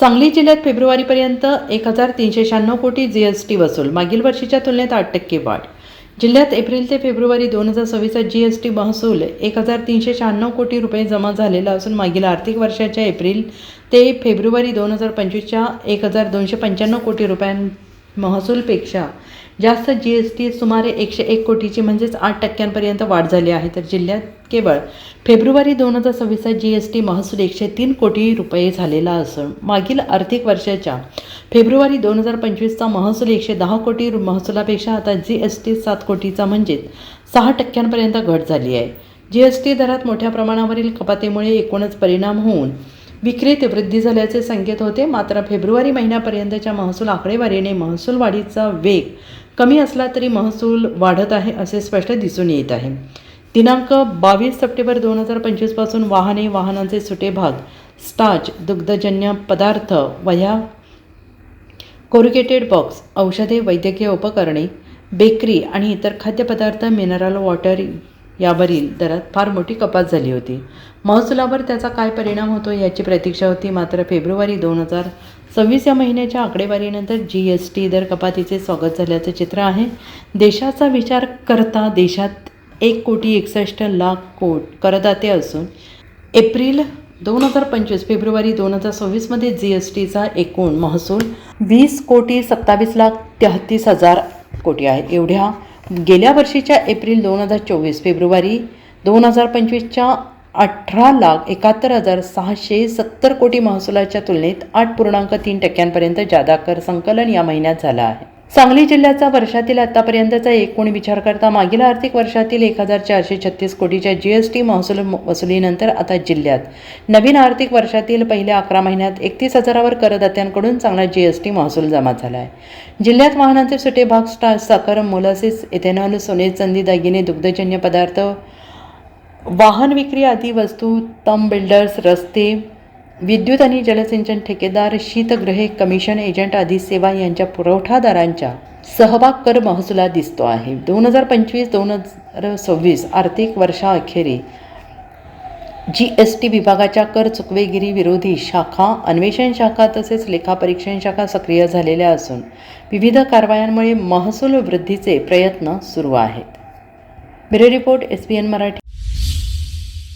सांगली जिल्ह्यात फेब्रुवारीपर्यंत 1396 कोटी जीएसटी वसूल, मागील वर्षीच्या तुलनेत 8% वाढ. जिल्ह्यात एप्रिल ते फेब्रुवारी 2026चा जीएसटी महसूल 1396 कोटी रुपये जमा झालेला असून मागील आर्थिक वर्षाच्या एप्रिल ते फेब्रुवारी 2025च्या 1295 कोटी महसूलपेक्षा जास्त जीएसटी सुमारे 101 कोटीची म्हणजेच 8% वाढ झाली आहे. तर जिल्ह्यात केवळ फेब्रुवारी 2026चा जीएसटी महसूल 103 कोटी रुपये झालेला असून मागील आर्थिक वर्षाच्या फेब्रुवारी 2025चा महसूल 110 कोटी महसुलापेक्षा आता जीएसटी 7 कोटीचा म्हणजेच 6% घट झाली आहे. जीएसटी दरात मोठ्या प्रमाणावरील कपातीमुळे एकूणच परिणाम होऊन विक्रीत वृद्धी झाल्याचे संकेत होते. मात्र फेब्रुवारी महिन्यापर्यंतच्या महसूल आकडेवारीने महसूल वाढीचा वेग कमी असला तरी महसूल वाढत आहे असे स्पष्ट दिसून येत आहे. दिनांक 22 सप्टेंबर 2025 पासून वाहने, वाहनांचे सुटे भाग, स्टार्च, दुग्धजन्य पदार्थ, वह्या, कोरुगेटेड बॉक्स, औषधे, वैद्यकीय उपकरणे, बेकरी आणि इतर खाद्यपदार्थ, मिनरल वॉटर यावरील दरात फार मोठी कपात झाली होती. महसुलावर त्याचा काय परिणाम होतो याची प्रतीक्षा होती. मात्र फेब्रुवारी 2026 या महिन्याच्या आकडेवारीनंतर जीएसटी दर कपातीचे स्वागत झाल्याचं चित्र आहे. देशाचा विचार करता देशात 1,61,00,000 करदाते असून एप्रिल 2025 फेब्रुवारी 2026मध्ये जीएसटीचा एकूण महसूल 20,27,33,000 कोटी आहे. एवढ्या गेल्या वर्षीच्या एप्रिल 2024 फेब्रुवारी 2025च्या 18,71,670 कोटी महसुलाच्या तुलनेत 8.3% जादा कर संकलन या महिन्यात झालं आहे. सांगली जिल्ह्याचा वर्षातील आतापर्यंतचा एकूण विचार करता मागील आर्थिक वर्षातील 1,436 कोटीच्या जीएसटी महसूल वसुलीनंतर आता जिल्ह्यात नवीन आर्थिक वर्षातील पहिल्या 11 महिन्यात 31,000वर करदात्यांकडून चांगला जीएसटी महसूल जमा झाला आहे. जिल्ह्यात वाहनांचे सुटे भाग, स्टार्च, साखर, मोलासिस, इथेनॉल, सोने, चांदी, दागिने, दुग्धजन्य पदार्थ, वाहन विक्री आदी वस्तू, तंब बिल्डर्स, रस्ते, विद्युत आणि जलसिंचन ठेकेदार, शीतगृहे, कमिशन एजंट आदी सेवा यांच्या पुरवठादारांच्या सहभाग कर महसुलात दिसतो आहे. 2025-2026 आर्थिक वर्षाअखेरी जीएसटी विभागाच्या कर चुकवेगिरी विरोधी शाखा, अन्वेषण शाखा तसेच लेखापरीक्षण शाखा सक्रिय झालेल्या असून विविध कारवायांमुळे महसूल वृद्धीचे प्रयत्न सुरू आहेत. Bureau report, SBN Marathi.